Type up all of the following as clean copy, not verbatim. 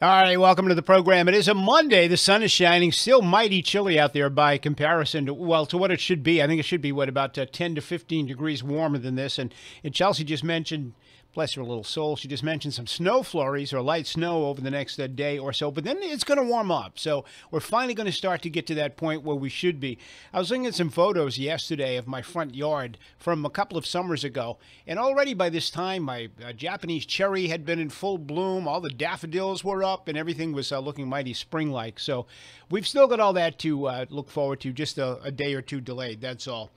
All right, welcome to the program. It is a Monday. The sun is shining. Still mighty chilly out there by comparison to, to what it should be. I think it should be, about 10 to 15 degrees warmer than this. And Chelsea just mentioned, bless her little soul, she just mentioned some snow flurries or light snow over the next day or so. But then it's going to warm up. So we're finally going to start to get to that point where we should be. I was looking at some photos yesterday of my front yard from a couple of summers ago. And already by this time, my Japanese cherry had been in full bloom. All the daffodils were up and everything was looking mighty spring-like. So we've still got all that to look forward to, just a day or two delayed. That's all.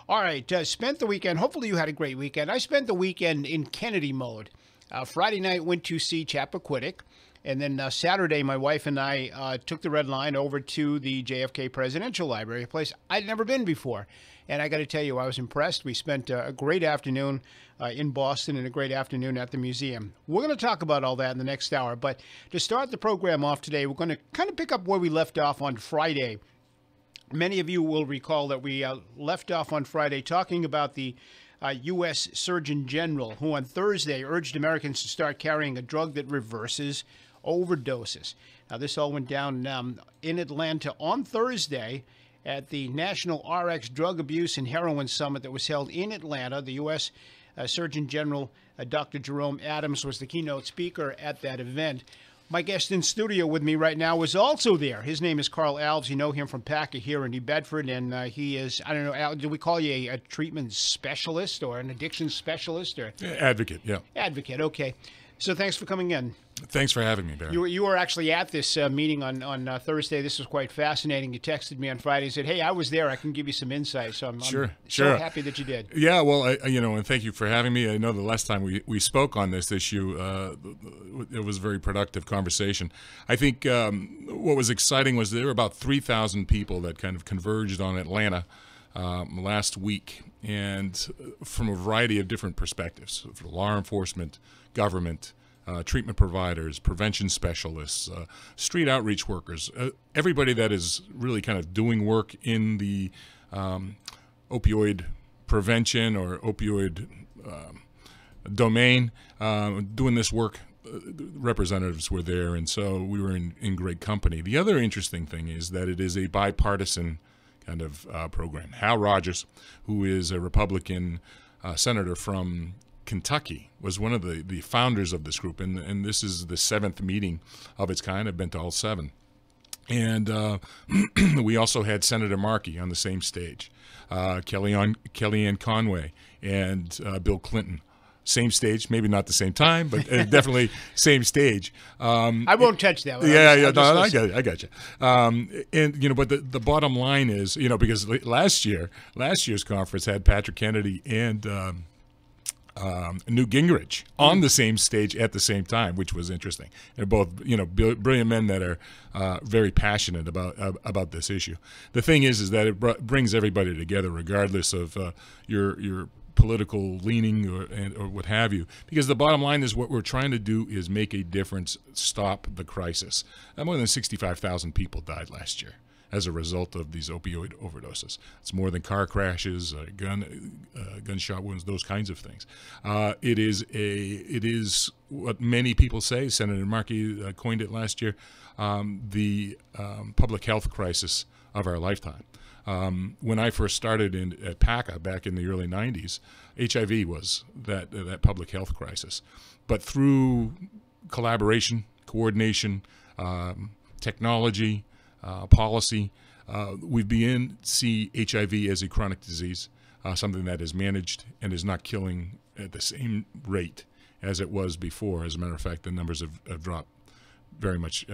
All right, spent the weekend. Hopefully you had a great weekend. I spent the weekend in Kennedy mode. Friday night went to see Chappaquiddick. And then Saturday, my wife and I took the Red Line over to the JFK Presidential Library, a place I'd never been before. And I got to tell you, I was impressed. We spent a great afternoon in Boston and a great afternoon at the museum. We're going to talk about all that in the next hour. But to start the program off today, we're going to kind of pick up where we left off on Friday. Many of you will recall that we left off on Friday talking about the U.S. Surgeon General, who on Thursday urged Americans to start carrying a drug that reverses overdoses. Now, this all went down in Atlanta on Thursday at the National RX Drug Abuse and Heroin Summit that was held in Atlanta. The U.S. Surgeon General, Dr. Jerome Adams, was the keynote speaker at that event. My guest in studio with me right now was also there. His name is Carl Alves. You know him from PAACA here in New Bedford, and he is, I don't know, Al, do we call you a treatment specialist or an addiction specialist? Or advocate, yeah. Advocate, okay. So thanks for coming in. Thanks for having me, Barry. You were actually at this meeting on Thursday. This was quite fascinating. You texted me on Friday and said, hey, I was there. I can give you some insight. So I'm so happy that you did. Yeah, well, and thank you for having me. I know the last time we spoke on this issue, it was a very productive conversation. I think what was exciting was there were about 3,000 people that kind of converged on Atlanta last week, and from a variety of different perspectives, for law enforcement, government, treatment providers, prevention specialists, street outreach workers, everybody that is really kind of doing work in the opioid prevention or opioid domain, doing this work. Representatives were there, and so we were in great company. The other interesting thing is that it is a bipartisan kind of program. Hal Rogers, who is a Republican senator from Kentucky, was one of the founders of this group, and this is the 7th meeting of its kind. I've been to all 7. And we also had Senator Markey on the same stage, Kellyanne Conway, and Bill Clinton. Same stage, maybe not the same time, but definitely same stage. I won't touch that one. I got you. And but the bottom line is, because last year's conference had Patrick Kennedy and Newt Gingrich on the same stage at the same time, which was interesting. They're both, brilliant men that are very passionate about this issue. The thing is that it brings everybody together, regardless of your political leaning or what have you, because the bottom line is what we're trying to do is make a difference, stop the crisis. More than 65,000 people died last year as a result of these opioid overdoses. It's more than car crashes, gunshot wounds, those kinds of things. It is what many people say. Senator Markey coined it last year, the public health crisis of our lifetime. When I first started at PAACA back in the early 90s, HIV was that public health crisis. But through collaboration, coordination, technology, policy, we begin to see HIV as a chronic disease, something that is managed and is not killing at the same rate as it was before. As a matter of fact, the numbers have dropped very much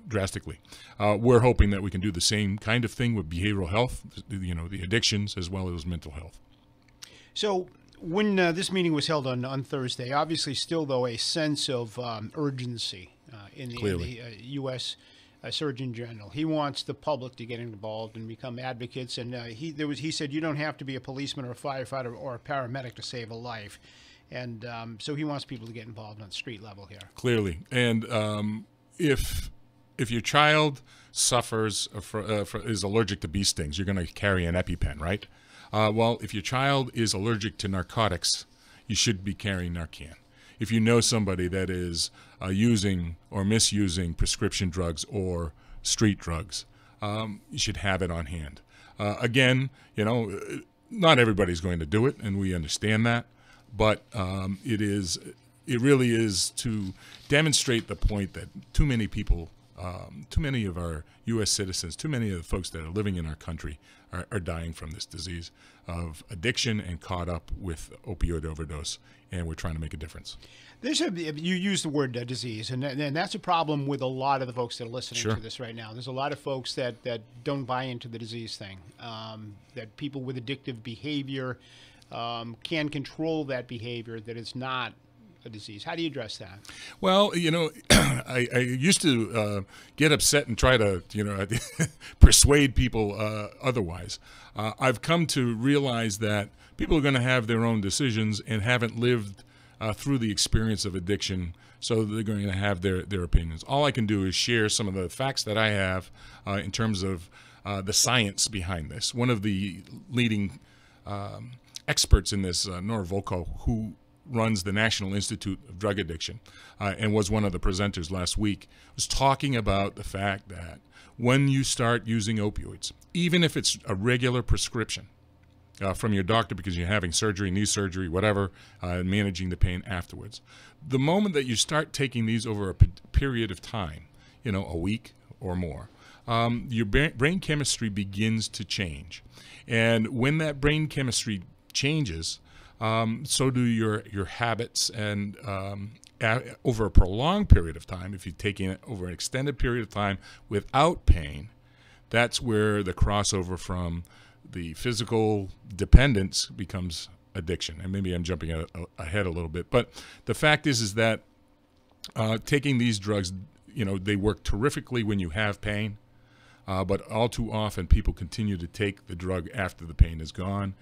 drastically. We're hoping that we can do the same kind of thing with behavioral health, the addictions, as well as mental health. So when this meeting was held on Thursday, obviously still, though, a sense of urgency in the U.S. Surgeon General. He wants the public to get involved and become advocates. And he said you don't have to be a policeman or a firefighter or a paramedic to save a life. And so he wants people to get involved on the street level here. Clearly. And if your child suffers is allergic to bee stings, you're going to carry an EpiPen, right? Well, if your child is allergic to narcotics, you should be carrying Narcan. if you know somebody that is using or misusing prescription drugs or street drugs, you should have it on hand. Again, not everybody's going to do it, and we understand that, but it really is to demonstrate the point that too many people, too many of our U.S. citizens, too many of the folks that are living in our country are dying from this disease of addiction and caught up with opioid overdose, and we're trying to make a difference. You use the word disease, and that's a problem with a lot of the folks that are listening Sure. to this right now. There's a lot of folks that don't buy into the disease thing, that people with addictive behavior can control that behavior, that it's not a disease. How do you address that? Well, I used to get upset and try to, persuade people otherwise. I've come to realize that people are going to have their own decisions and haven't lived through the experience of addiction, so they're going to have their opinions. All I can do is share some of the facts that I have in terms of the science behind this. One of the leading experts in this, Nora Volkow, who runs the National Institute of Drug Addiction and was one of the presenters last week, was talking about the fact that when you start using opioids, even if it's a regular prescription from your doctor because you're having surgery, knee surgery, whatever, and managing the pain afterwards, the moment that you start taking these over a period of time, a week or more, your brain chemistry begins to change. And when that brain chemistry changes, so do your habits, and over a prolonged period of time, if you're taking it over an extended period of time without pain, that's where the crossover from the physical dependence becomes addiction. And maybe I'm jumping ahead a little bit, but the fact is that taking these drugs, they work terrifically when you have pain, but all too often people continue to take the drug after the pain is gone.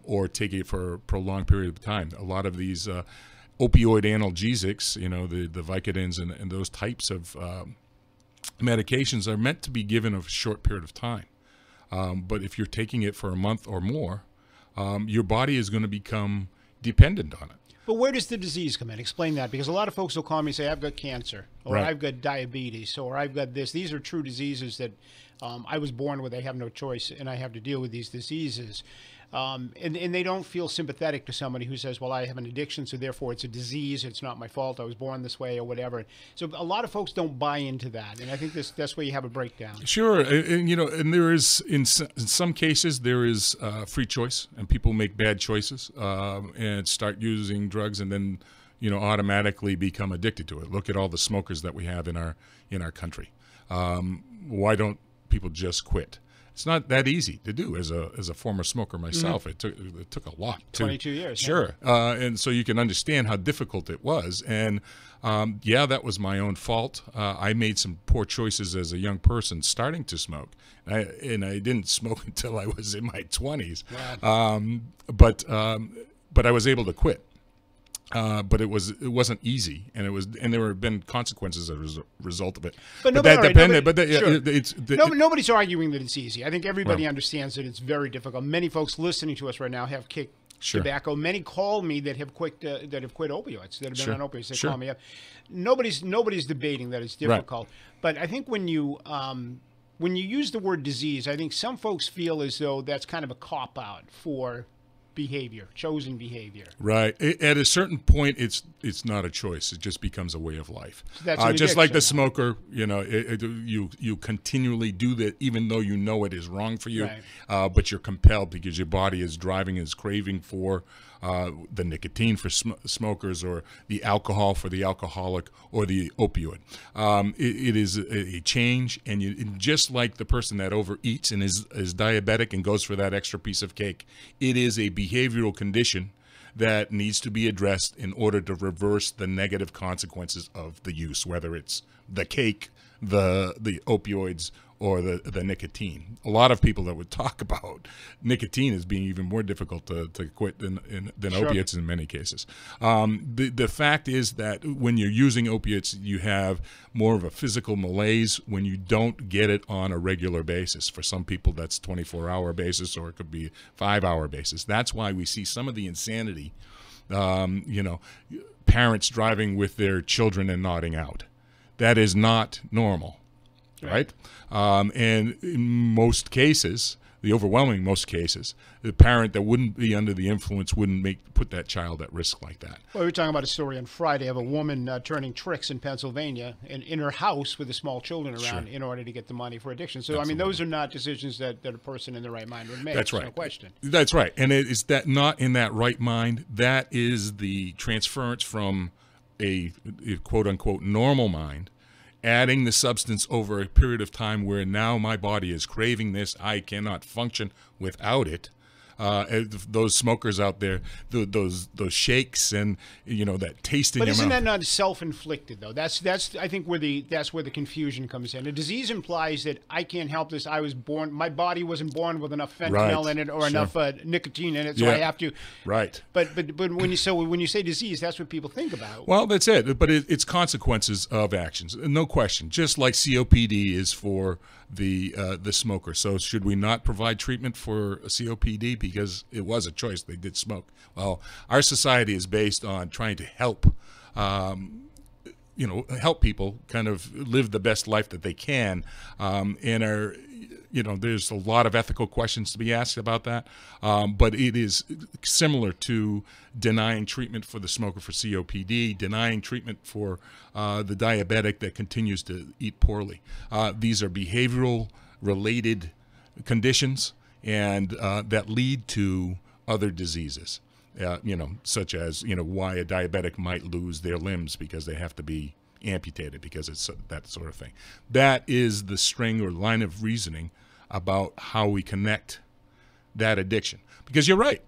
Or take it for a prolonged period of time. A lot of these opioid analgesics, the Vicodins and those types of medications are meant to be given a short period of time. But if you're taking it for a month or more, your body is going to become dependent on it. But where does the disease come in? Explain that, because a lot of folks will call me and say, I've got cancer, or Right. I've got diabetes, or I've got this. These are true diseases that I was born with. I have no choice, and I have to deal with these diseases. And they don't feel sympathetic to somebody who says, well, I have an addiction, so therefore it's a disease. It's not my fault. I was born this way or whatever. So a lot of folks don't buy into that. And I think that's where you have a breakdown. Sure. And there is, in some cases, there is free choice, and people make bad choices and start using drugs and then, automatically become addicted to it. Look at all the smokers that we have in our country. Why don't people just quit? It's not that easy to do. As a former smoker myself, mm-hmm. it took a lot. 22 years. Sure. And so you can understand how difficult it was. And that was my own fault. I made some poor choices as a young person starting to smoke. And I didn't smoke until I was in my 20s. Wow. But I was able to quit. But it wasn't easy, and there have been consequences as a result of it. Nobody's arguing that it's easy. I think everybody understands that it's very difficult. Many folks listening to us right now have kicked tobacco. Many call me that have quit opioids, that have been on opioids. They call me up. Nobody's debating that it's difficult. But I think when you use the word disease, I think some folks feel as though that's kind of a cop out for behavior, chosen behavior. Right. At a certain point, it's not a choice. It just becomes a way of life. So that's just like the smoker, you continually do that, even though you know it is wrong for you, but you're compelled because your body is craving for the nicotine for smokers, or the alcohol for the alcoholic, or the opioid. It is a change, and just like the person that overeats and is diabetic and goes for that extra piece of cake, it is a behavioral condition that needs to be addressed in order to reverse the negative consequences of the use, whether it's the cake, the opioids, or the nicotine. A lot of people that would talk about nicotine as being even more difficult to quit than opiates in many cases. The fact is that when you're using opiates, you have more of a physical malaise when you don't get it on a regular basis. For some people, that's 24-hour basis, or it could be 5-hour basis. That's why we see some of the insanity, parents driving with their children and nodding out. That is not normal, right? And in most cases, the overwhelming most cases, the parent that wouldn't be under the influence wouldn't put that child at risk like that. Well, we were talking about a story on Friday of a woman turning tricks in Pennsylvania in her house with the small children around in order to get the money for addiction. So, Absolutely. I mean, those are not decisions that a person in the right mind would make. That's right. No question. That's right. And it is that not in that right mind. That is the transference from a quote-unquote normal mind, adding the substance over a period of time where now my body is craving this. I cannot function without it. Those smokers out there, those shakes and that taste in your mouth. But isn't that not self-inflicted though? That's I think where the confusion comes in. A disease implies that I can't help this. I was born. My body wasn't born with enough fentanyl in it or enough nicotine in it, so I have to. Right. But when you say disease, that's what people think about. Well, that's it. But it's consequences of actions, no question. Just like COPD is for the smoker. So should we not provide treatment for COPD because it was a choice? They did smoke. Well, our society is based on trying to help people kind of live the best life that they can, and are there's a lot of ethical questions to be asked about that, but it is similar to denying treatment for the smoker for COPD, denying treatment for the diabetic that continues to eat poorly. These are behavioral related conditions and that lead to other diseases, such as why a diabetic might lose their limbs because they have to be amputated because it's that sort of thing. That is the string or line of reasoning about how we connect that addiction. Because you're right.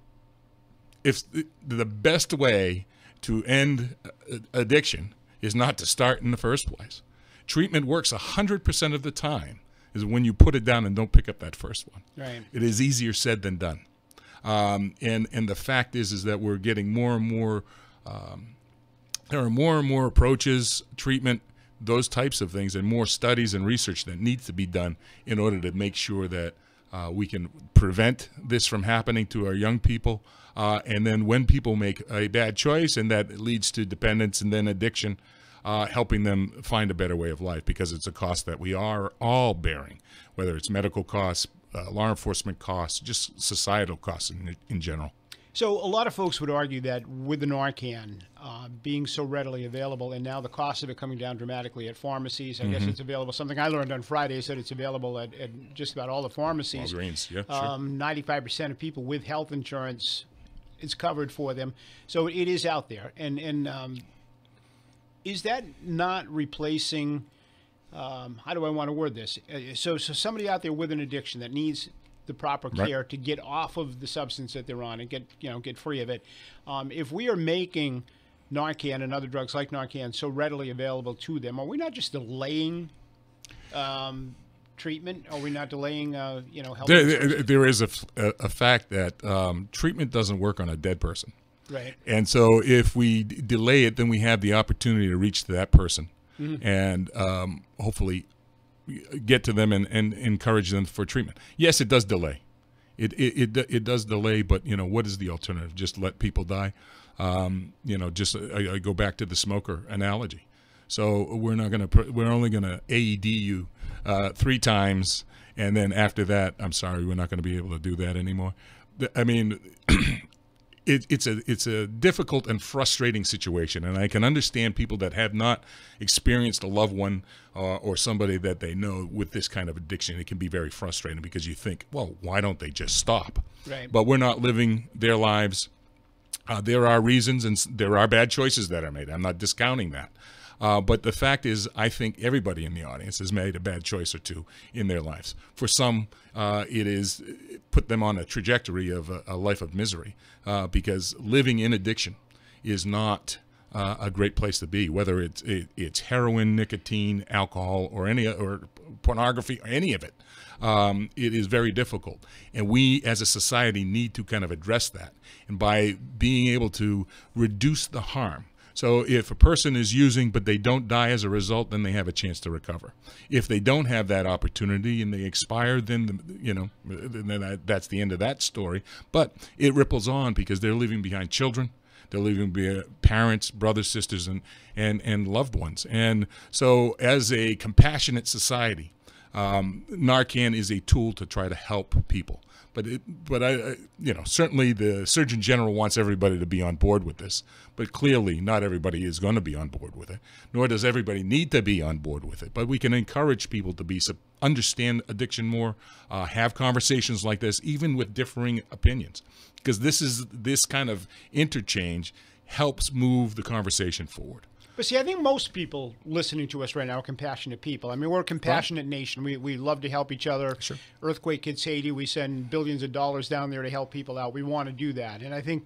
If the best way to end addiction is not to start in the first place. Treatment works 100% of the time is when you put it down and don't pick up that first one. Right. It is easier said than done. And the fact is that we're getting more and more there are more and more approaches, treatment, those types of things, and more studies and research that needs to be done in order to make sure that we can prevent this from happening to our young people. And then when people make a bad choice and that leads to dependence and then addiction, helping them find a better way of life, because it's a cost that we are all bearing, whether it's medical costs, law enforcement costs, just societal costs in general. So a lot of folks would argue that with the Narcan being so readily available, and now the cost of it coming down dramatically at pharmacies, I guess it's available. Something I learned on Friday is that it's available at just about all the pharmacies. Walgreens, yeah, sure. 95% of people with health insurance is covered for them. So it is out there. And is that not replacing, how do I want to word this? So somebody out there with an addiction that needs the proper care to get off of the substance that they're on and get free of it. If we are making Narcan and other drugs like Narcan so readily available to them, are we not just delaying treatment? Are we not delaying health? There is a fact that treatment doesn't work on a dead person. Right. And so if we delay it, then we have the opportunity to reach to that person and hopefully get to them and encourage them for treatment. Yes, it does delay. It does delay, but what is the alternative? Just let people die? I go back to the smoker analogy. So we're only gonna AED you 3 times, and then after that, I'm sorry, we're not going to be able to do that anymore. I mean, it's a difficult and frustrating situation, and I can understand people that have not experienced a loved one or somebody that they know with this kind of addiction. It can be very frustrating because you think, well, why don't they just stop? Right. But we're not living their lives. There are reasons and there are bad choices that are made. I'm not discounting that. But the fact is, I think everybody in the audience has made a bad choice or two in their lives. For some, it is put them on a trajectory of a life of misery because living in addiction is not a great place to be, whether it's heroin, nicotine, alcohol, or pornography, or any of it. It is very difficult. And we as a society need to kind of address that. And by being able to reduce the harm. So if a person is using but they don't die as a result, then they have a chance to recover. If they don't have that opportunity and they expire, then then that's the end of that story. But it ripples on because they're leaving behind children, They're leaving parents, brothers, sisters, and loved ones. And so as a compassionate society, Narcan is a tool to try to help people. But certainly the Surgeon General wants everybody to be on board with this. But clearly, not everybody is going to be on board with it, nor does everybody need to be on board with it. But we can encourage people to understand addiction more, have conversations like this, even with differing opinions, because this kind of interchange helps move the conversation forward. But see, I think most people listening to us right now are compassionate people. I mean, we're a compassionate nation. We love to help each other. Sure. Earthquake hits Haiti. We send billions of dollars down there to help people out. We want to do that. And I think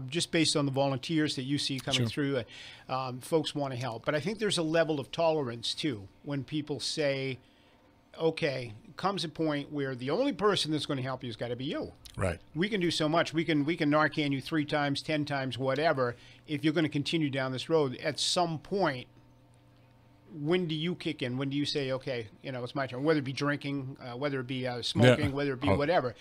just based on the volunteers that you see coming through, folks want to help. But I think there's a level of tolerance, too, when people say, okay, comes a point where the only person that's going to help you has got to be you. Right. We can do so much. We can Narcan you 3 times, 10 times, whatever. If you're going to continue down this road, at some point, when do you kick in? When do you say, okay, it's my turn? Whether it be drinking, whether it be smoking, whether it be whatever.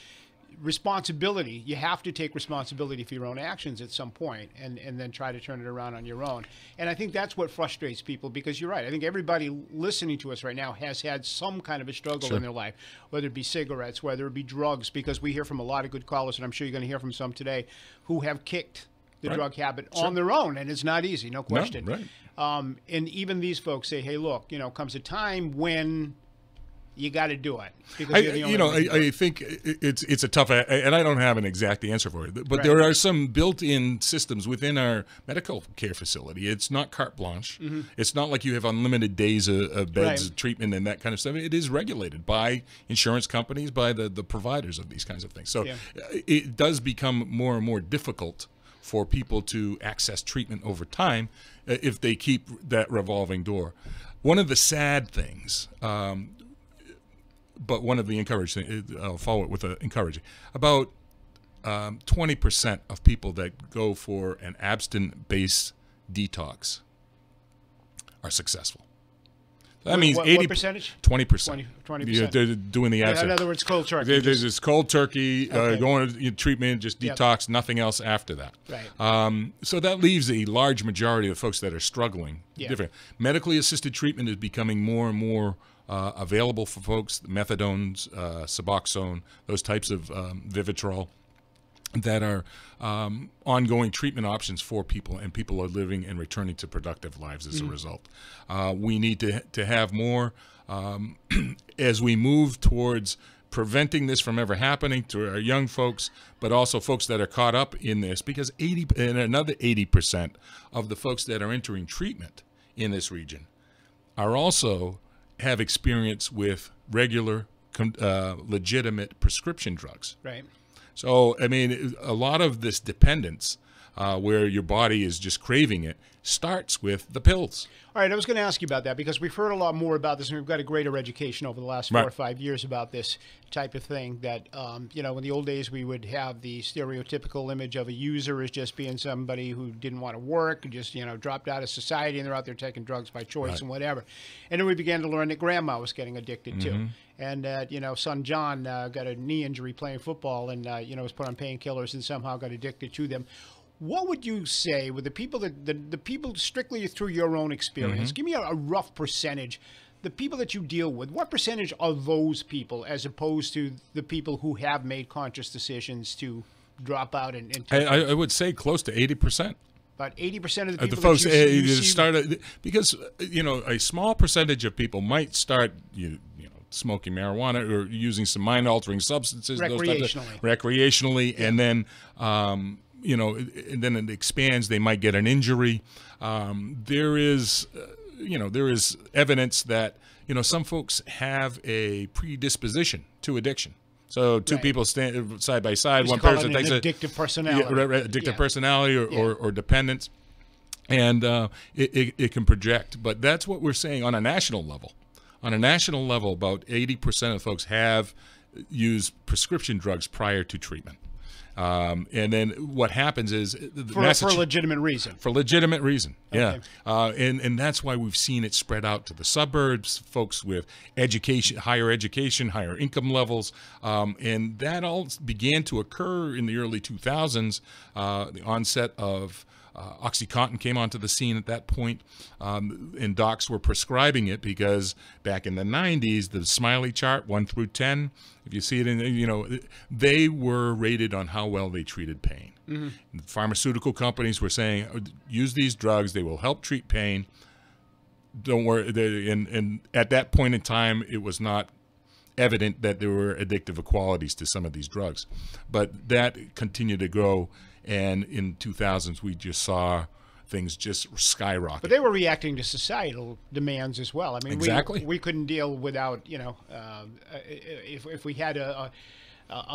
Responsibility. You have to take responsibility for your own actions at some point, and then try to turn it around on your own. And I think that's what frustrates people, because you're right. I think everybody listening to us right now has had some kind of a struggle in their life, whether it be cigarettes, whether it be drugs, because we hear from a lot of good callers, and I'm sure you're going to hear from some today, who have kicked the drug habit on their own, and it's not easy, no question. No, right. And even these folks say, hey, look, comes a time when you got to do it. I think it's a tough, and I don't have an exact answer for it, but there are some built-in systems within our medical care facility. It's not carte blanche. Mm-hmm. It's not like you have unlimited days of beds, treatment, and that kind of stuff. It is regulated by insurance companies, by the providers of these kinds of things. So it does become more and more difficult for people to access treatment over time if they keep that revolving door. One of the sad things, but one of the encouraging, I'll follow it with encouraging, about 20% of people that go for an abstinence-based detox are successable. That means what 80 percentage? 20%. 20%. They're doing the abstinence. In other words, cold turkey. There's this cold turkey, going to treatment, just detox, nothing else after that. Right. So that leaves a large majority of folks that are struggling. Different. Medically assisted treatment is becoming more and more available for folks. Methadones, Suboxone, those types of Vivitrol, that are ongoing treatment options for people, and people are living and returning to productive lives as a result. We need to have more as we move towards preventing this from ever happening to our young folks, but also folks that are caught up in this, because another 80% of the folks that are entering treatment in this region are also have experience with regular, legitimate prescription drugs. Right. So, I mean, a lot of this dependence, where your body is just craving it, starts with the pills. All right, I was going to ask you about that, because we've heard a lot more about this, and we've got a greater education over the last 4 or 5 years about this type of thing. That, in the old days, we would have the stereotypical image of a user as just being somebody who didn't want to work, just, dropped out of society, and they're out there taking drugs by choice and whatever. And then we began to learn that grandma was getting addicted too. And son John got a knee injury playing football, and was put on painkillers and somehow got addicted to them. What would you say with the people the people strictly through your own experience? Give me a rough percentage. The people that you deal with, what percentage are those people, as opposed to the people who have made conscious decisions to drop out and I would say close to 80%. About 80% of the people folks that you see started, because a small percentage of people might start smoking marijuana or using some mind-altering substances recreationally, and then and then it expands. They might get an injury. There is evidence that some folks have a predisposition to addiction. So two people stand side by side. One person takes addictive personality, addictive personality or dependence, and it can project. But that's what we're saying on a national level. On a national level, about 80% of folks have used prescription drugs prior to treatment. And then what happens is for a legitimate reason. For legitimate reason, yeah. Okay. And that's why we've seen it spread out to the suburbs, folks with education, higher income levels. And that all began to occur in the early 2000s, the onset of OxyContin came onto the scene at that point, and docs were prescribing it because back in the 90s, the Smiley chart, 1 through 10, if you see it, they were rated on how well they treated pain. Mm-hmm. Pharmaceutical companies were saying, use these drugs, they will help treat pain. Don't worry. And at that point in time, it was not evident that there were addictive qualities to some of these drugs. But that continued to grow. And in 2000s, we just saw things just skyrocket. But they were reacting to societal demands as well. I mean, exactly. we couldn't deal without, if we had a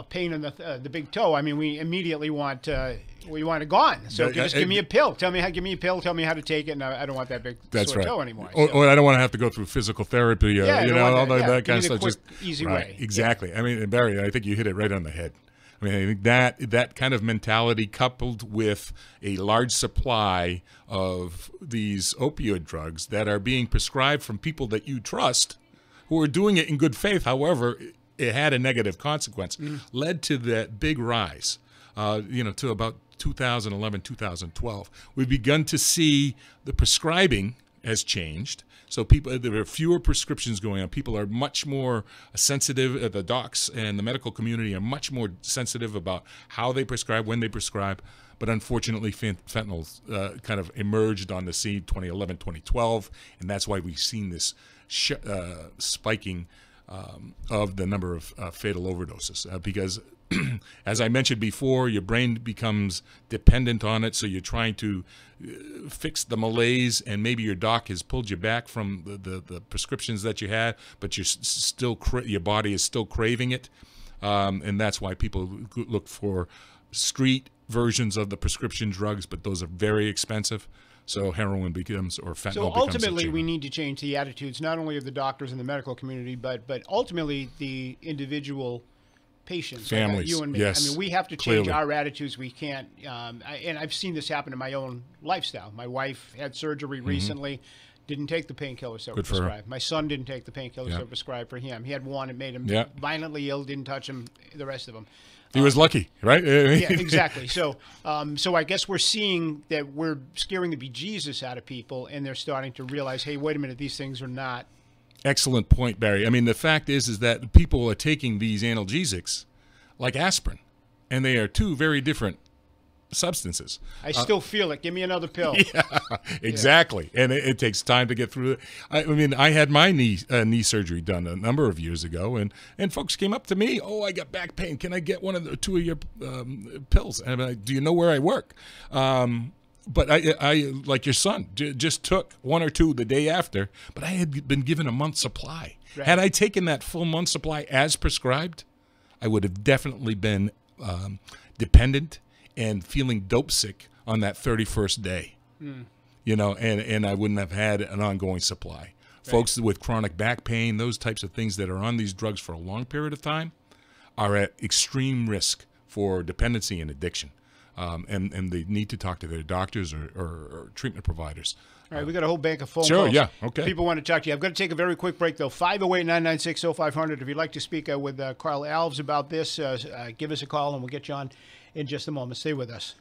pain in the big toe. I mean, we immediately want it gone. So just give me a pill. Give me a pill. Tell me how to take it. And I don't want that big sore toe anymore. Or I don't want to have to go through physical therapy. All that kind of stuff. Just easy way. Exactly. Yeah. I mean, Barry, I think you hit it right on the head. I mean, I think that kind of mentality coupled with a large supply of these opioid drugs that are being prescribed from people that you trust who are doing it in good faith, however, it had a negative consequence, led to that big rise, to about 2011, 2012. We've begun to see the prescribing has changed. So there are fewer prescriptions going on. People are much more sensitive. The docs and the medical community are much more sensitive about how they prescribe, when they prescribe. But unfortunately, fentanyl kind of emerged on the scene 2011, 2012, and that's why we've seen this spiking of the number of fatal overdoses. Because, as I mentioned before, your brain becomes dependent on it, so you're trying to fix the malaise, and maybe your doc has pulled you back from the prescriptions that you had, but you're still your body is still craving it, and that's why people look for street versions of the prescription drugs, but those are very expensive. So heroin becomes, or fentanyl becomes. So ultimately, we need to change the attitudes, not only of the doctors and the medical community, but ultimately the individual patients, families, like you and me. Yes, I mean, we have to change clearly. our attitudes. We can't, and I've seen this happen in my own lifestyle. My wife had surgery recently, didn't take the painkillers that were prescribed. My son didn't take the painkillers that were prescribed for him. He had one, it made him violently ill, didn't touch him, the rest of them. He was lucky, right? Yeah, exactly. So I guess we're seeing that we're scaring the bejesus out of people, and they're starting to realize, hey, wait a minute, these things are not. Excellent point, Barry. I mean, the fact is that people are taking these analgesics like aspirin, and they are two very different substances. I still feel it. Give me another pill. Yeah, exactly. And it takes time to get through it. I mean, I had my knee surgery done a number of years ago, and folks came up to me, oh, I got back pain. Can I get two of your pills? And I'm like, do you know where I work? But I like your son, just took one or two the day after, but I had been given a month's supply. Right. Had I taken that full month's supply as prescribed, I would have definitely been dependent and feeling dope sick on that 31st day, and I wouldn't have had an ongoing supply. Right. Folks with chronic back pain, those types of things that are on these drugs for a long period of time are at extreme risk for dependency and addiction. And they need to talk to their doctors or treatment providers. All right, we got a whole bank of phone calls. Sure, yeah, okay. People want to talk to you. I've got to take a very quick break, though. 508-996-0500. If you'd like to speak with Carl Alves about this, give us a call, and we'll get you on in just a moment. Stay with us.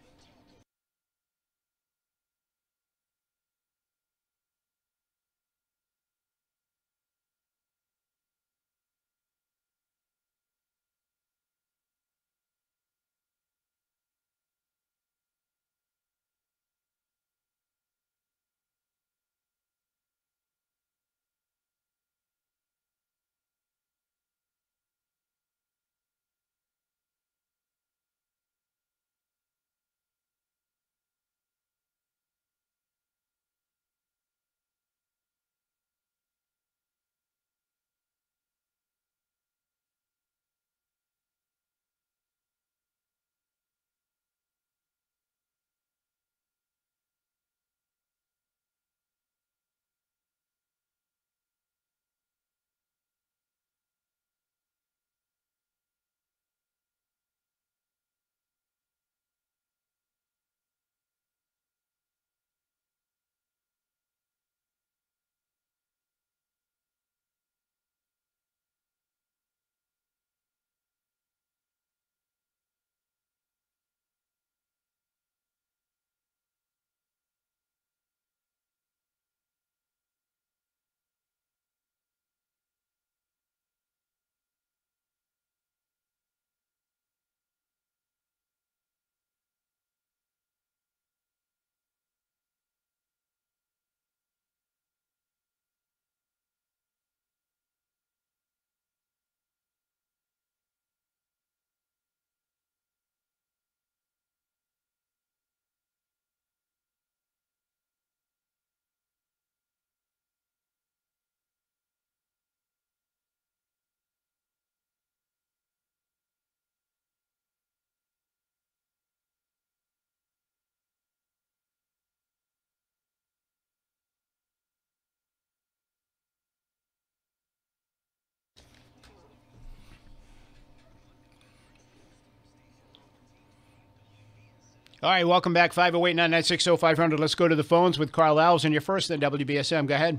All right, welcome back. 508-9960-500. Let's go to the phones with Carl Alves, and you're first at WBSM. Go ahead.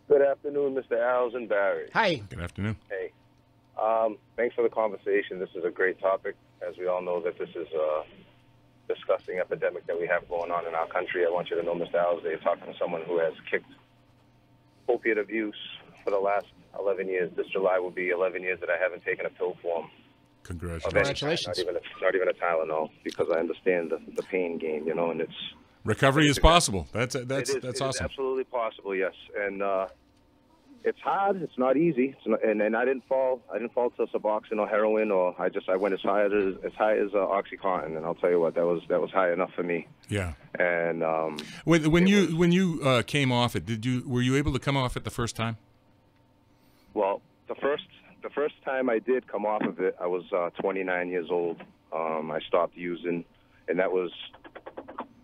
Good afternoon, Mr. Alves and Barry. Hi. Good afternoon. Hey. Thanks for the conversation. This is a great topic. As we all know that this is a disgusting epidemic that we have going on in our country. I want you to know, Mr. Alves, that you're talking to someone who has kicked opiate abuse for the last 11 years. This July will be 11 years that I haven't taken a pill form. Congratulations. Not even a Tylenol, because I understand the pain game, you know, and it's recovery is possible. That's it awesome. is absolutely possible, yes. And it's hard. It's not easy. It's not, and I didn't fall to Suboxone or heroin, or I went as high as OxyContin, and I'll tell you what, that was high enough for me. Yeah. And when you came off it, were you able to come off it the first time? Well, the first time I did come off of it, I was 29 years old. I stopped using, and that was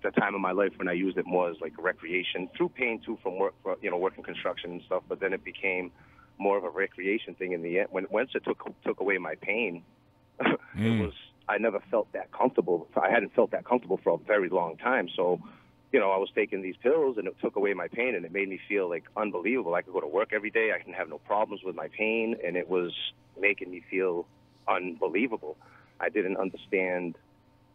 the time of my life when I used it more as like a recreation, through pain too, from work, working construction and stuff. But then it became more of a recreation thing in the end. Once it took away my pain, I never felt that comfortable. I hadn't felt that comfortable for a very long time. So, I was taking these pills, and it took away my pain, and it made me feel like unbelievable. I could go to work every day. I can have no problems with my pain, and it was making me feel unbelievable. I didn't understand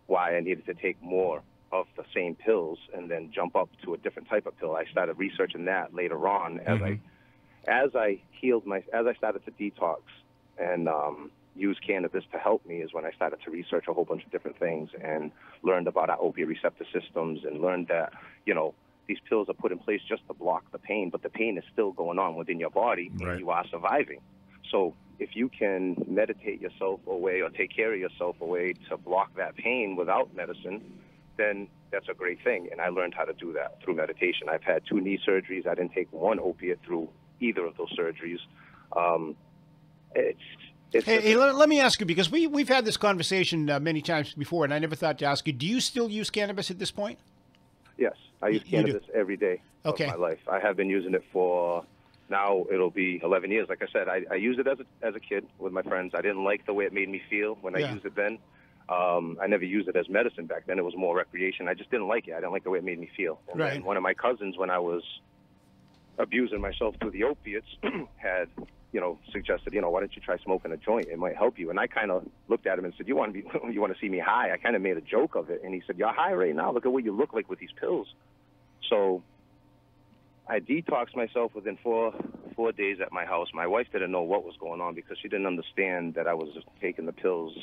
why I needed to take more of the same pills and then jump up to a different type of pill. I started researching that later on as I started to detox and use cannabis to help me, is when I started to research a whole bunch of different things and learned about our opiate receptor systems, and learned that, these pills are put in place just to block the pain, but the pain is still going on within your body, and you are surviving. So if you can meditate yourself away or take care of yourself away to block that pain without medicine, then that's a great thing. And I learned how to do that through meditation. I've had 2 knee surgeries. I didn't take one opiate through either of those surgeries. Hey, let me ask you, because we've had this conversation many times before, and I never thought to ask you, do you still use cannabis at this point? Yes, I use cannabis every day of my life. I have been using it for, now it'll be 11 years. Like I said, I used it as a kid with my friends. I didn't like the way it made me feel when I used it then. I never used it as medicine back then. It was more recreation. I just didn't like it. I didn't like the way it made me feel. And then one of my cousins, when I was abusing myself through the opiates, had suggested, why don't you try smoking a joint? It might help you. And I kind of looked at him and said, you want to see me high? I kind of made a joke of it. And he said, you're high right now. Look at what you look like with these pills. So I detoxed myself within four days at my house. My wife didn't know what was going on, because she didn't understand that I was taking the pills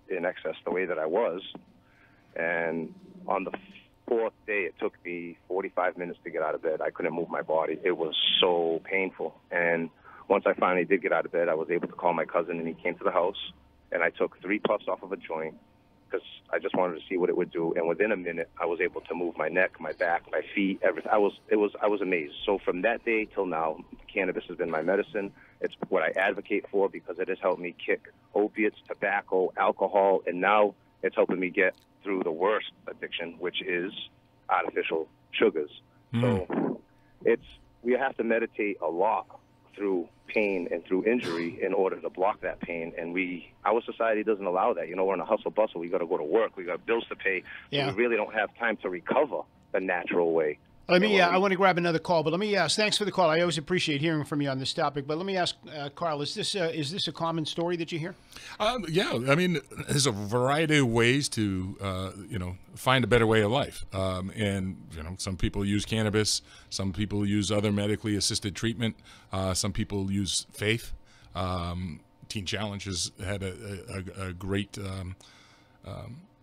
in excess the way that I was. And on the 4th day, it took me 45 minutes to get out of bed. I couldn't move my body. It was so painful. And once I finally did get out of bed, I was able to call my cousin, and he came to the house, and I took 3 puffs off of a joint, because I just wanted to see what it would do. And within a minute, I was able to move my neck, my back, my feet, everything. I was amazed. So from that day till now, cannabis has been my medicine. It's what I advocate for, because it has helped me kick opiates, tobacco, alcohol, and now it's helping me get through the worst addiction, which is artificial sugars. So we have to meditate a lot through pain and through injury in order to block that pain. And our society doesn't allow that. We're in a hustle bustle. We got to go to work. We got bills to pay. So we really don't have time to recover the natural way. I want to grab another call, but let me ask. Thanks for the call. I always appreciate hearing from you on this topic. But let me ask, Carl, is this a common story that you hear? Yeah, I mean, there's a variety of ways to find a better way of life. And some people use cannabis, some people use other medically assisted treatment, some people use faith. Teen Challenge has had a great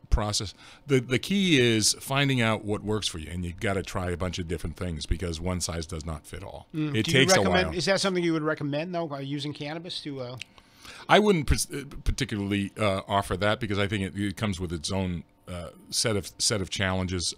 process. The key is finding out what works for you, and you've got to try a bunch of different things, because one size does not fit all. It takes a while. Is that something you would recommend, though, using cannabis to? I wouldn't particularly offer that, because I think it comes with its own set of challenges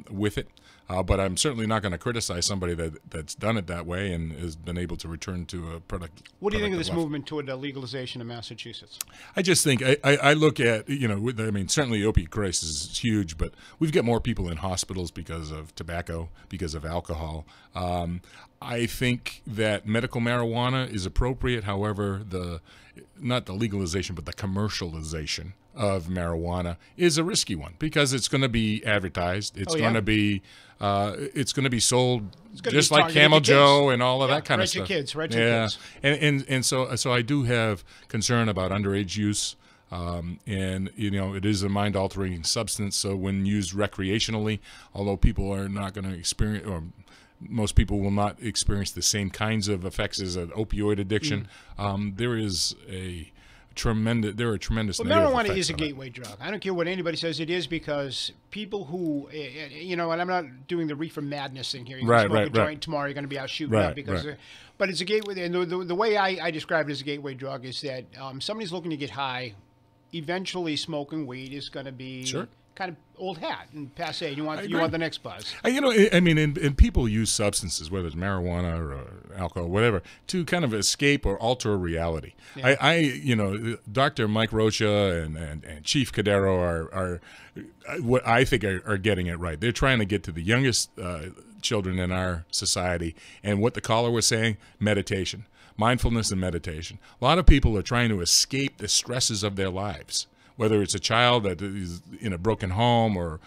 with it. But I'm certainly not going to criticize somebody that's done it that way and has been able to return to a product. What do you think of this movement toward legalization in Massachusetts? I just think I look at, certainly the opiate crisis is huge, but we've got more people in hospitals because of tobacco, because of alcohol. I think that medical marijuana is appropriate. However, not the legalization, but the commercialization of marijuana is a risky one because it's going to be advertised. It's going to be sold just like Camel Joe and all of that kind of stuff. Right to kids. And so I do have concern about underage use. And it is a mind-altering substance. So when used recreationally, although people are not going to experience, or most people will not experience the same kinds of effects as an opioid addiction, there are tremendous. Well, marijuana is a gateway drug. I don't care what anybody says it is, because people who, and I'm not doing the reefer madness thing here. You can smoke a joint tomorrow, you're going to be out shooting up because. But it's a gateway, and the way I describe it as a gateway drug is that somebody's looking to get high. Eventually, smoking weed is going to be kind of old hat and passe. You want the next buzz. And people use substances, whether it's marijuana or alcohol, whatever, to kind of escape or alter reality. Yeah. Dr. Mike Rocha and Chief Cadero are what I think are getting it right. They're trying to get to the youngest children in our society, and what the caller was saying, meditation. Mindfulness and meditation. A lot of people are trying to escape the stresses of their lives, whether it's a child that is in a broken home or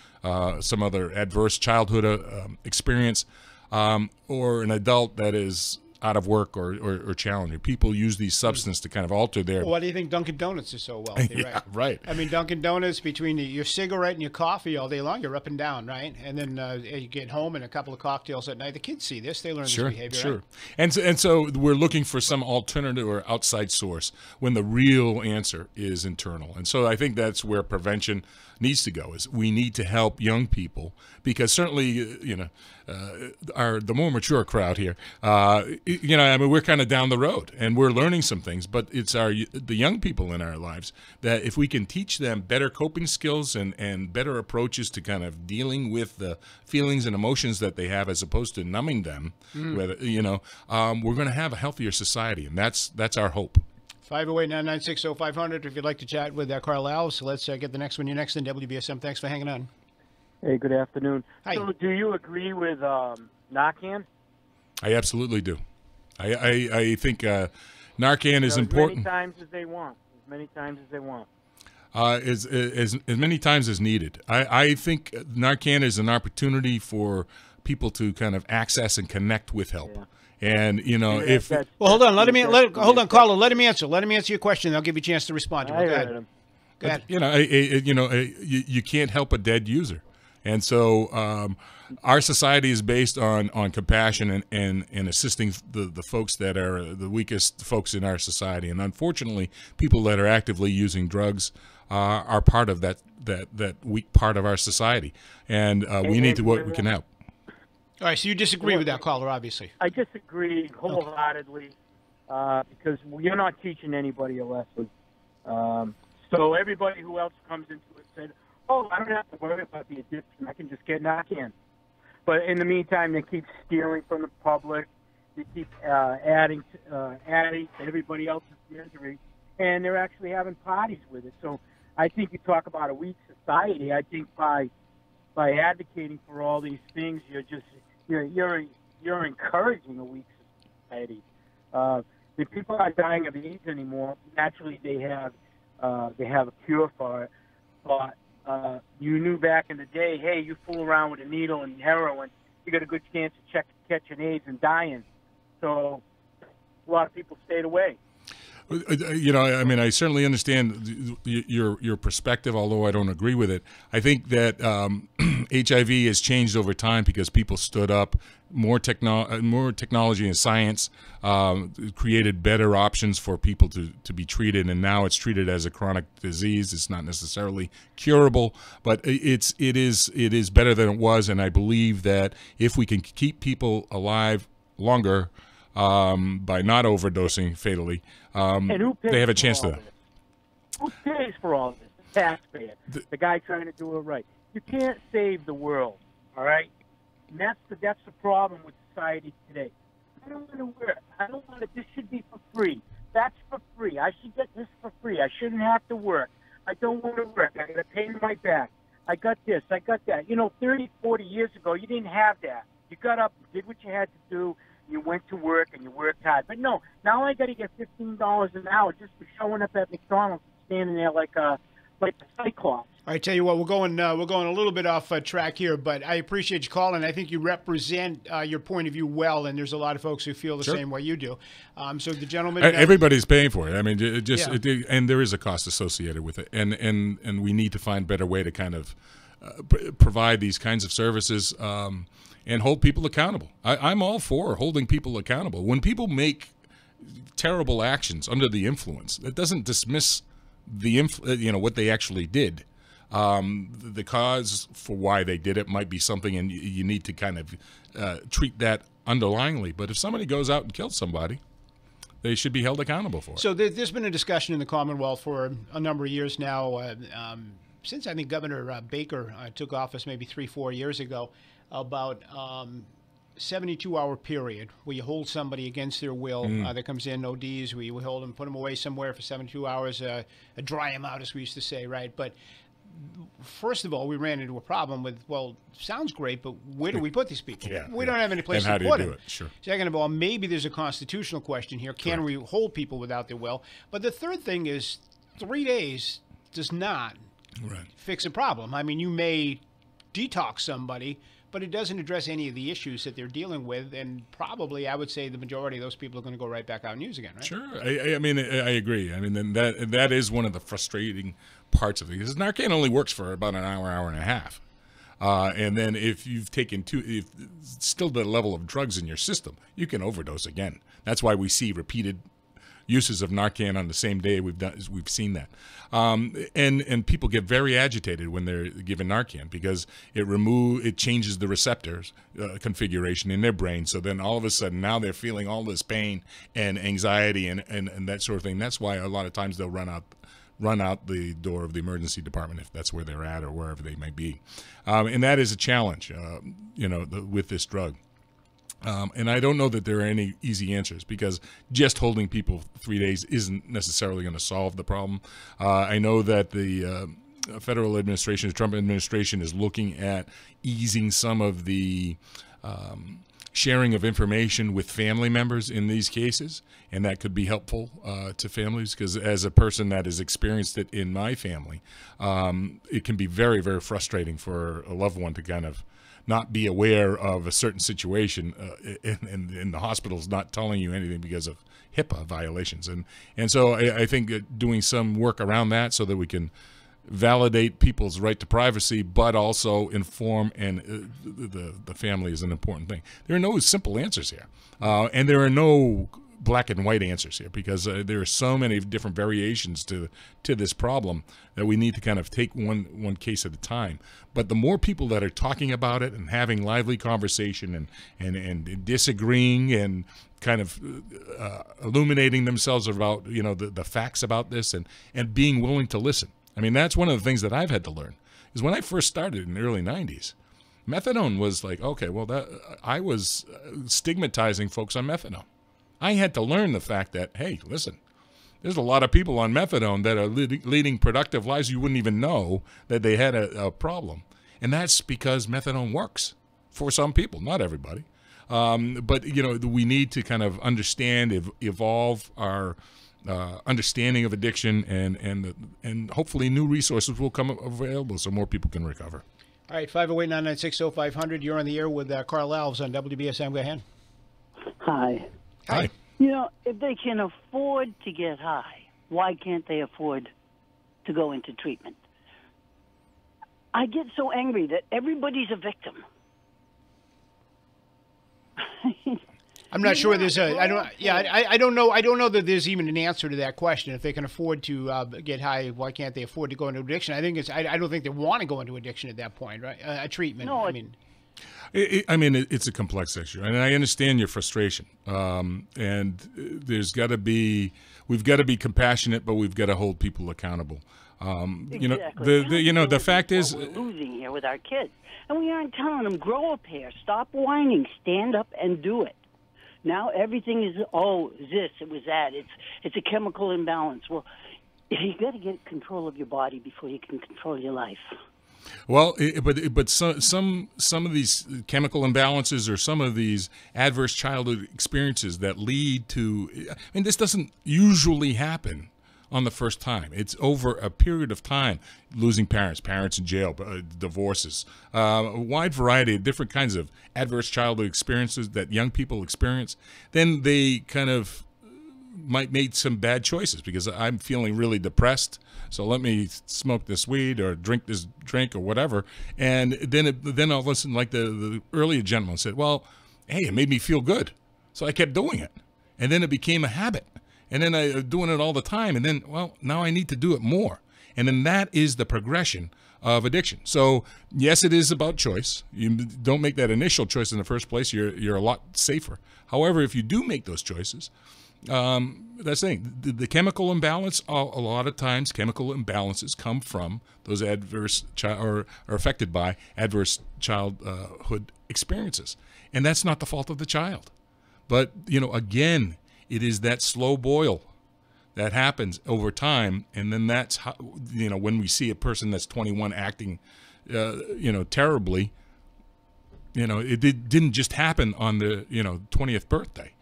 some other adverse childhood experience, or an adult that is out of work or challenging. People use these substances to kind of alter their... Well, why do you think Dunkin' Donuts is so wealthy, right? I mean, Dunkin' Donuts, between your cigarette and your coffee all day long, you're up and down, right? And then you get home and a couple of cocktails at night. The kids see this. They learn this behavior, right? And so we're looking for some alternative or outside source when the real answer is internal. And so I think that's where prevention needs to go, is we need to help young people, because certainly, the more mature crowd here, we're kind of down the road and we're learning some things, but it's the young people in our lives that if we can teach them better coping skills and better approaches to kind of dealing with the feelings and emotions that they have, as opposed to numbing them, we're going to have a healthier society, and that's our hope. 508-996-0500 if you'd like to chat with Carl Alves. Let's get the next one. You're next in WBSM. Thanks for hanging on. Hey, good afternoon. Hi. So do you agree with Narcan? I absolutely do. I think Narcan is important. As many times as they want. As many times as they want. As many times as needed. I think Narcan is an opportunity for people to kind of access and connect with help. Yeah. And hold on, hold on, caller. Let him answer. Let him answer your question. I'll give you a chance to respond to it. Go ahead. You can't help a dead user, and so our society is based on compassion and assisting the folks that are the weakest folks in our society. And unfortunately, people that are actively using drugs are part of that weak part of our society, and we need to work. We can help. All right, so you disagree with that caller, obviously. I disagree wholeheartedly because you're not teaching anybody a lesson. So everybody who else comes into it said, oh, I don't have to worry about the addiction. I can just get Narcan. But in the meantime, they keep stealing from the public. They keep adding to everybody else's misery, and they're actually having parties with it. So I think you talk about a weak society. I think by advocating for all these things, you're encouraging a weak society. The people aren't dying of AIDS anymore. Naturally, they have a cure for it. But you knew back in the day, hey, you fool around with a needle and heroin, you got a good chance of catching AIDS and dying. So a lot of people stayed away. I certainly understand your perspective, although I don't agree with it. I think that HIV has changed over time because people stood up. More technology and science created better options for people to be treated, and now it's treated as a chronic disease. It's not necessarily curable, but it is better than it was. And I believe that if we can keep people alive longer, by not overdosing fatally, they have a chance to. Who pays for all this? The taxpayer. The guy trying to do it right. You can't save the world, all right? And that's the problem with society today. I don't want to work. I don't want to. This should be for free. That's for free. I should get this for free. I shouldn't have to work. I don't want to work. I got to pay my back. I got this. I got that. 30, 40 years ago, you didn't have that. You got up, did what you had to do. You went to work and you worked hard. But no, now I got to get $15 an hour just for showing up at McDonald's and standing there like a like the Cyclops. I tell you what, we're going a little bit off track here, but I appreciate you calling. I think you represent your point of view well, and there's a lot of folks who feel the same way you do. So the gentleman, everybody's paying for it. I mean, and there is a cost associated with it, and we need to find a better way to kind of provide these kinds of services and hold people accountable. I'm all for holding people accountable. When people make terrible actions under the influence, that doesn't dismiss the what they actually did. The cause for why they did it might be something, and you need to kind of treat that underlyingly. But if somebody goes out and kills somebody, they should be held accountable for it. So there's been a discussion in the Commonwealth for a number of years now, since I think Governor Baker took office maybe 3-4 years ago, about 72-hour period where you hold somebody against their will that comes in, ODs, we hold them, put them away somewhere for 72 hours, dry them out, as we used to say, right? But first of all, we ran into a problem with, well, sounds great, but where do we put these people? We don't have any place to put them. Sure. Second of all, maybe there's a constitutional question here. Can we hold people without their will? But the third thing is 3 days does not fix a problem. I mean, you may detox somebody, but it doesn't address any of the issues that they're dealing with, and probably I would say the majority of those people are going to go right back out and use again, right? Sure. I mean, I agree. I mean, that is one of the frustrating parts of it, because Narcan only works for about an hour, hour and a half. And then if you've taken if still the level of drugs in your system, you can overdose again. That's why we see repeated uses of Narcan on the same day. We've seen that, and people get very agitated when they're given Narcan because it changes the receptors configuration in their brain. So then all of a sudden now they're feeling all this pain and anxiety and that sort of thing. That's why a lot of times they'll run out the door of the emergency department if that's where they're at or wherever they may be, and that is a challenge, with this drug. And I don't know that there are any easy answers, because just holding people 3 days isn't necessarily going to solve the problem. I know that the federal administration, the Trump administration, is looking at easing some of the sharing of information with family members in these cases, and that could be helpful to families, because as a person that has experienced it in my family, it can be very, very frustrating for a loved one to kind of not be aware of a certain situation, and the hospital's not telling you anything because of HIPAA violations. And so I think doing some work around that so that we can validate people's right to privacy, but also inform and the family is an important thing. There are no simple answers here, and there are no black and white answers here, because there are so many different variations to this problem that we need to kind of take one case at a time. But the more people that are talking about it and having lively conversation and disagreeing and kind of illuminating themselves about the facts about this and being willing to listen. I mean, that's one of the things that I've had to learn, is when I first started in the early 90s, methadone was like, okay, well, I was stigmatizing folks on methadone. I had to learn the fact that, hey, listen, there's a lot of people on methadone that are leading productive lives. You wouldn't even know that they had a problem. And that's because methadone works for some people, not everybody. But, we need to kind of understand, evolve our understanding of addiction, and hopefully new resources will come available so more people can recover. All right, 508-996-0500. You're on the air with Carl Alves on WBSM. Go ahead. Hi. Hi. If they can afford to get high, why can't they afford to go into treatment? I get so angry that everybody's a victim. I'm not sure there's I don't know that there's even an answer to that question. If they can afford to get high, why can't they afford to go into addiction? I think I don't think they want to go into addiction at that point, right? A treatment. No, it's a complex issue, and I understand your frustration. And we've got to be compassionate, but we've got to hold people accountable. Exactly. The fact is, we're losing here with our kids, and we aren't telling them, grow a pair, stop whining, stand up and do it. Now everything is, this, it was that. It's a chemical imbalance. Well, you got to get control of your body before you can control your life. Well, but some of these chemical imbalances or some of these adverse childhood experiences that lead to, this doesn't usually happen on the first time. It's over a period of time. Losing parents in jail, divorces, a wide variety of different kinds of adverse childhood experiences that young people experience. Then they kind of might make some bad choices because I'm feeling really depressed, so let me smoke this weed or drink this drink or whatever. And then all of a sudden, like the earlier gentleman said, well, hey, it made me feel good, so I kept doing it. And then it became a habit. And then I was doing it all the time. And then, well, now I need to do it more. And then that is the progression of addiction. So, yes, it is about choice. You don't make that initial choice in the first place, you're a lot safer. However, if you do make those choices, that's the thing. The chemical imbalance, a lot of times chemical imbalances come from those adverse or are affected by adverse childhood experiences. And that's not the fault of the child. But, again, it is that slow boil that happens over time. And then that's how, when we see a person that's 21 acting, terribly, it didn't just happen on the, 20th birthday.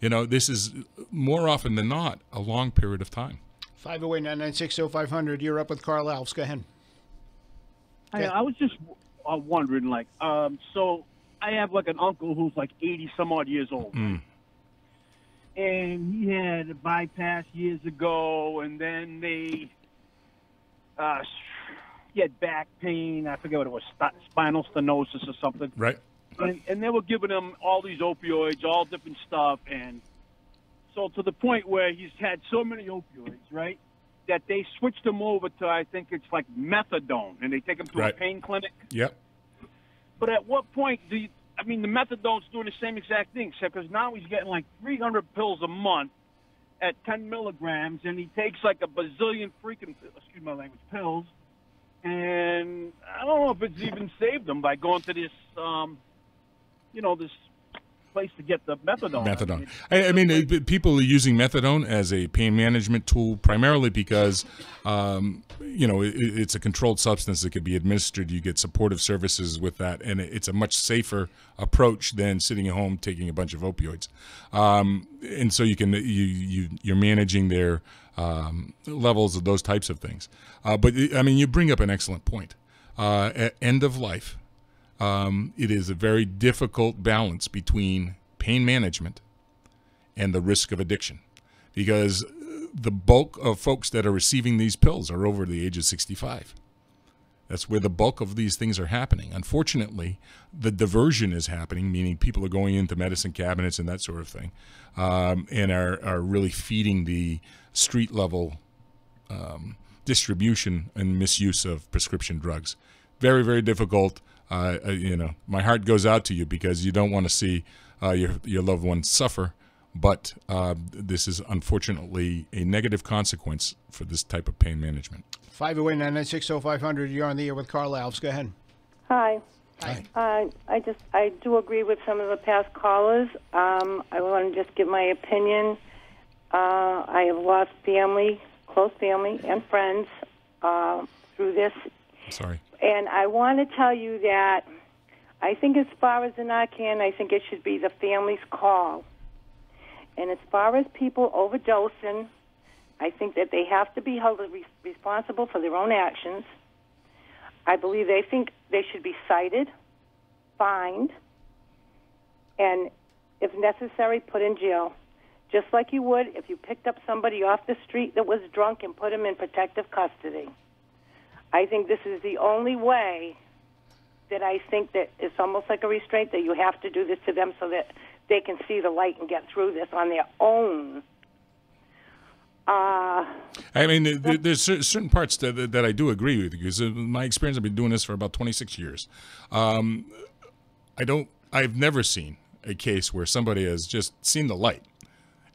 This is more often than not a long period of time. 508-996-0500. You're up with Carl Alves. Go ahead. I was just wondering, so I have an uncle who's 80 some odd years old. And he had a bypass years ago, and then he had back pain. I forget what it was, spinal stenosis or something. Right. And they were giving him all these opioids, all different stuff. And so to the point where he's had so many opioids, right, that they switched him over to, I think it's methadone, and they take him to a pain clinic. Yep. But at what point the methadone's doing the same exact thing, except because now he's getting 300 pills a month at 10 milligrams, and he takes a bazillion freaking, excuse my language, pills. And I don't know if it's even saved him by going to this, this place to get the methadone. I mean, people are using methadone as a pain management tool primarily because, it's a controlled substance that could be administered. You get supportive services with that, and it's a much safer approach than sitting at home taking a bunch of opioids. And so you're managing their levels of those types of things. But you bring up an excellent point. At end of life, it is a very difficult balance between pain management and the risk of addiction, because the bulk of folks that are receiving these pills are over the age of 65. That's where the bulk of these things are happening. Unfortunately, the diversion is happening, meaning people are going into medicine cabinets and that sort of thing, and are really feeding the street-level distribution and misuse of prescription drugs. Very, very difficult. My heart goes out to you because you don't want to see your loved ones suffer, but this is unfortunately a negative consequence for this type of pain management. 508-996-0500. You're on the air with Carl Alves. Go ahead. Hi. I do agree with some of the past callers. I want to just give my opinion. I have lost close family and friends through this. Sorry. And I want to tell you that I think as far as the Narcan, I think it should be the family's call. And as far as people overdosing, I think that they have to be held responsible for their own actions. I believe they think they should be cited, fined, and if necessary, put in jail. Just like you would if you picked up somebody off the street that was drunk and put them in protective custody. I think this is the only way that I think that it's almost like a restraint, that you have to do this to them so that they can see the light and get through this on their own. There's certain parts that I do agree with, because my experience, I've been doing this for about 26 years. I've never seen a case where somebody has just seen the light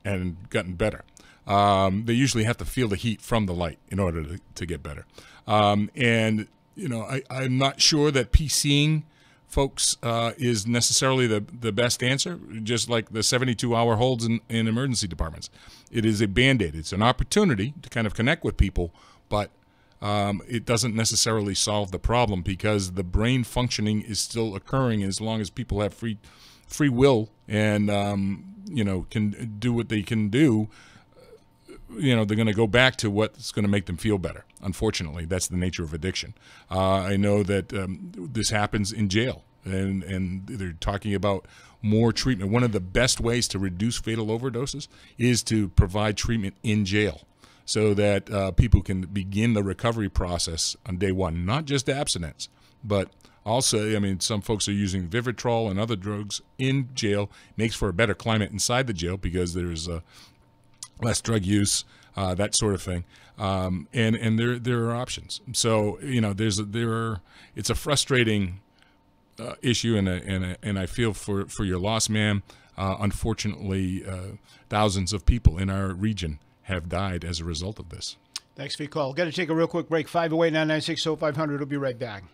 and gotten better. They usually have to feel the heat from the light in order to get better. I'm not sure that PCing folks is necessarily the best answer, just like the 72-hour holds in emergency departments. It is a Band-Aid. It's an opportunity to kind of connect with people, but it doesn't necessarily solve the problem, because the brain functioning is still occurring as long as people have free will and can do what they can do. they're going to go back to what's going to make them feel better. Unfortunately, that's the nature of addiction. I know that this happens in jail, and they're talking about more treatment. One of the best ways to reduce fatal overdoses is to provide treatment in jail, so that people can begin the recovery process on day one, not just abstinence, but also, some folks are using Vivitrol and other drugs in jail. Makes for a better climate inside the jail because there's less drug use, that sort of thing, and there are options. So it's a frustrating issue, and I feel for your loss, ma'am. Unfortunately, thousands of people in our region have died as a result of this. Thanks for your call. Got to take a real quick break. 508-996-0500. We'll be right back.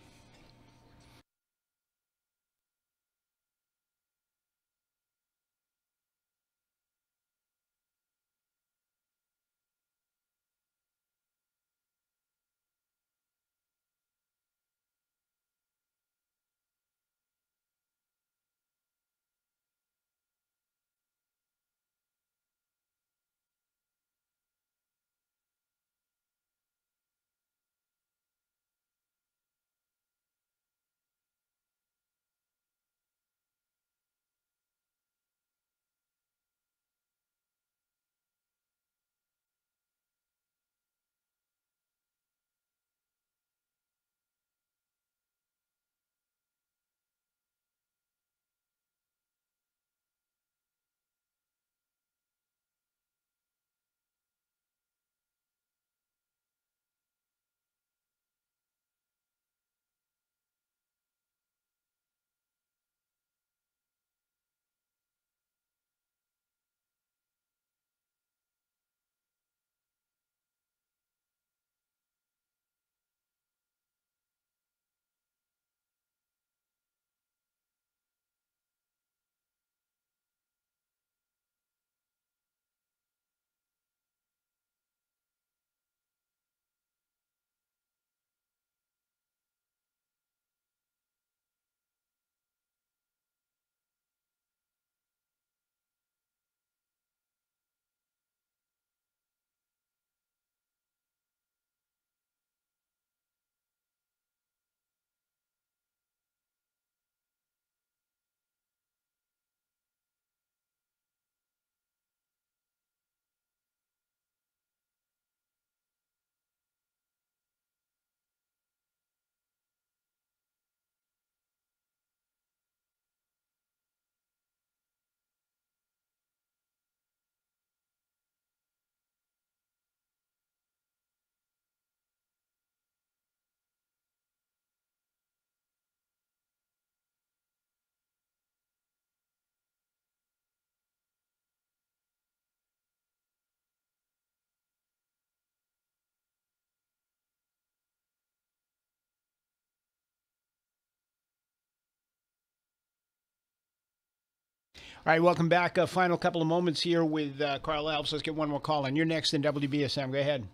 All right, welcome back. Final couple of moments here with Carl Alves. Let's get one more call in. You're next in WBSM. Go ahead.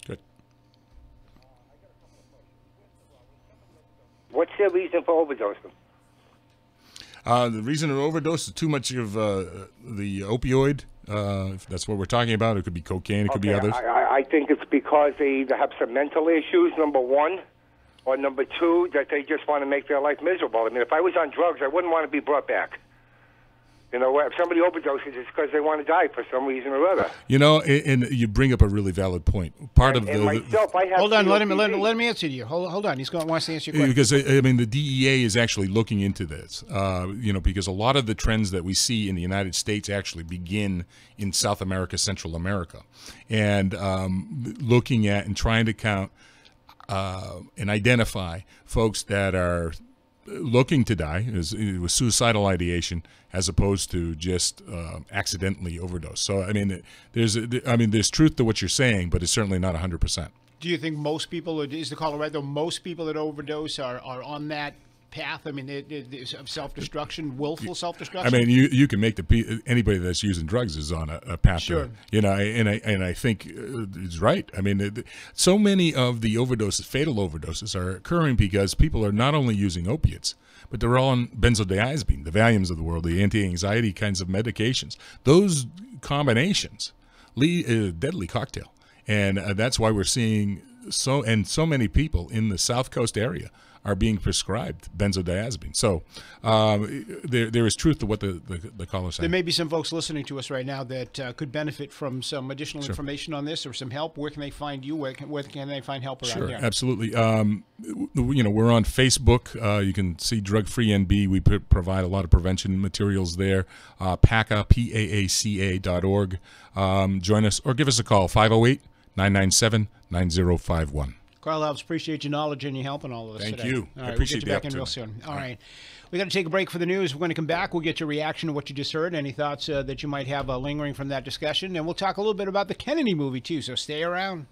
Good. What's the reason for overdosing? The reason of overdose is too much of the opioid. If that's what we're talking about, it could be cocaine. It could be others. I think it's because they either have some mental issues, number one, or number two, that they just want to make their life miserable. I mean, if I was on drugs, I wouldn't want to be brought back. If somebody overdoses, it's because they want to die for some reason or other. And you bring up a really valid point. Part of myself, I have hold on, let him answer you. Hold on, wants to answer your question. Because the DEA is actually looking into this. Because a lot of the trends that we see in the United States actually begin in South America, Central America, and looking at and trying to count and identify folks that are looking to die with suicidal ideation as opposed to just accidentally overdose. So there's truth to what you're saying, but it's certainly not 100%. Do you think most people, is the caller right though, most people that overdose are on that path? I mean, of self-destruction, willful self-destruction? I mean, you can make anybody that's using drugs is on a path. Sure. And I think it's right. I mean, so many of the overdoses, fatal overdoses, are occurring because people are not only using opiates, but they're all on benzodiazepine, the Valiums of the world, the anti-anxiety kinds of medications. Those combinations deadly cocktail. And that's why we're seeing so many people in the South Coast area are being prescribed benzodiazepine. So there is truth to what the caller said. There may be some folks listening to us right now that could benefit from some additional information on this or some help. Where can they find you? Where can they find help around here? Sure, absolutely. We're on Facebook. You can see Drug Free NB. We provide a lot of prevention materials there. PAACA, PAACA.org. Join us or give us a call, 508-997-9051. Carl Alves, appreciate your knowledge and your help in all of this today. Thank you. All right, Appreciate we'll get you back in real soon. All right. We got to take a break for the news. We're going to come back. We'll get your reaction to what you just heard, any thoughts that you might have lingering from that discussion, and we'll talk a little bit about the Kennedy movie, too, so stay around.